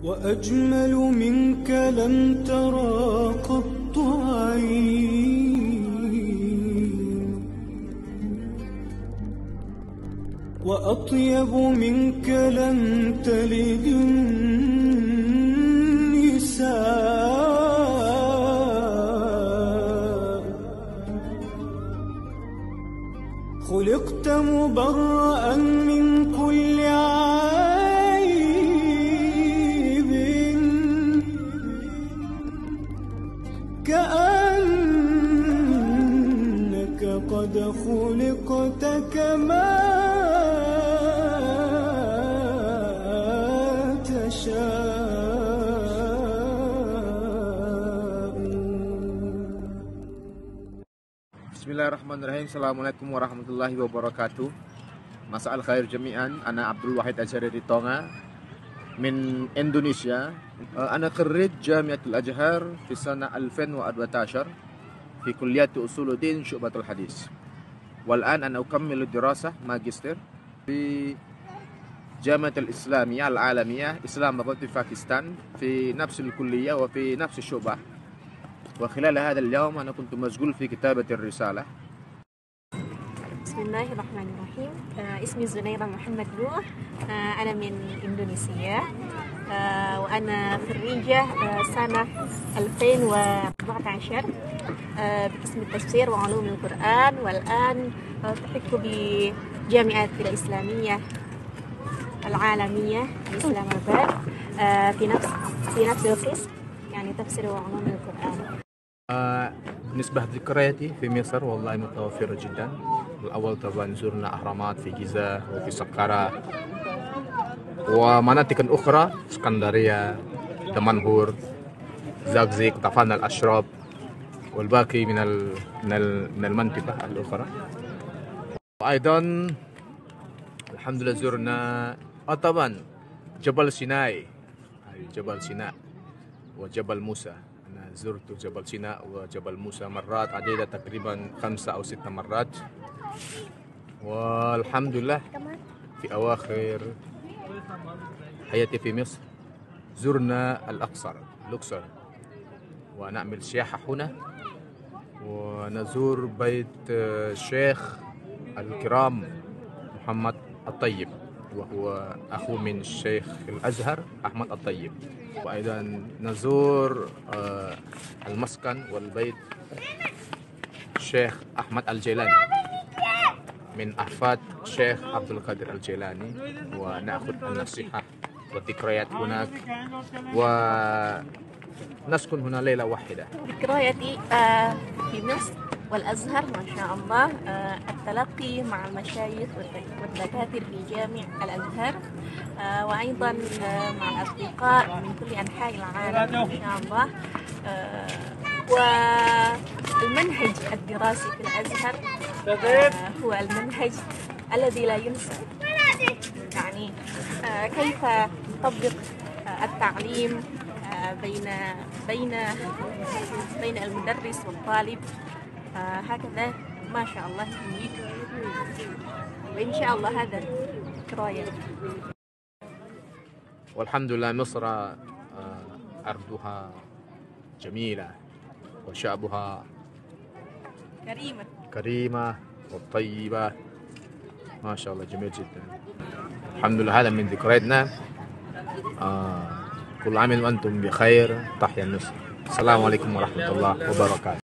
وأجمل منك لم ترى قط عين، وأطيب منك لم تلد النساء، خلقت مبرأ من كل عيب، كأنك قد خلقت كما Bismillahirrahmanirrahim. Assalamualaikum warahmatullahi wabarakatuh. Masa al-khair jami'an. Ana Abdul Wahid Azhari di Tonga من إندونيسيا. أنا خريج جامعة الأزهر في سنة 2012 في كلية أصول الدين شعبة الحديث، والآن أنا أكمل الدراسة ماجستير في جامعة الإسلامية العالمية إسلام آباد في باكستان في نفس الكلية وفي نفس الشعبة. وخلال هذا اليوم أنا كنت مشغول في كتابة الرسالة. بسم الله الرحمن الرحيم. اسمي زنيرة محمد نوح. أنا من إندونيسيا، وأنا خريجة سنة 2014 بقسم التفسير وعلوم القرآن، والآن ألتحق بجامعة الإسلامية العالمية في إسلام آباد في نفس القسم، يعني تفسير وعلوم القرآن. بالنسبة لذكرياتي في مصر والله متوفرة جدا. الأول طبعا زرنا أهرامات في جيزة وفي سقارة ومناطق أخرى اسكندرية، دمنهور، زقازيق، طفلنا الأشراف والباقي من المنطقة الأخرى. وأيضا الحمد لله زرنا طبعا جبل سيناء، جبل سيناء وجبل موسى. أنا زرت جبل سيناء وجبل موسى مرات عديدة، تقريبا 5 أو 6 مرات. والحمد لله في أواخر حياتي في مصر زرنا الأقصر ونعمل سياحة هنا، ونزور بيت الشيخ الكرام محمد الطيب، وهو أخو من الشيخ الأزهر أحمد الطيب. وأيضا نزور المسكن والبيت الشيخ أحمد الجيلاني من أحفاد الشيخ عبد القادر الجيلاني، ونأخذ النصيحة والذكريات هناك، ونسكن هنا ليلة واحدة. ذكرياتي في مصر والأزهر ما شاء الله، التلقي مع المشايخ والدكاترة في جامع الأزهر، وأيضا مع الأصدقاء من كل أنحاء العالم ما شاء الله. والمنهج الدراسي في الأزهر هو المنهج الذي لا ينسى، يعني كيف نطبق التعليم بين المدرس والطالب، هكذا ما شاء الله جميل. وإن شاء الله هذا ذكريات. والحمد لله مصر أرضها جميلة وشعبها كريمة وطيبة ما شاء الله، جميل جدا. الحمد لله هذا من ذكرياتنا. كل عام وأنتم بخير. تحيا مصر. السلام عليكم ورحمة الله وبركاته.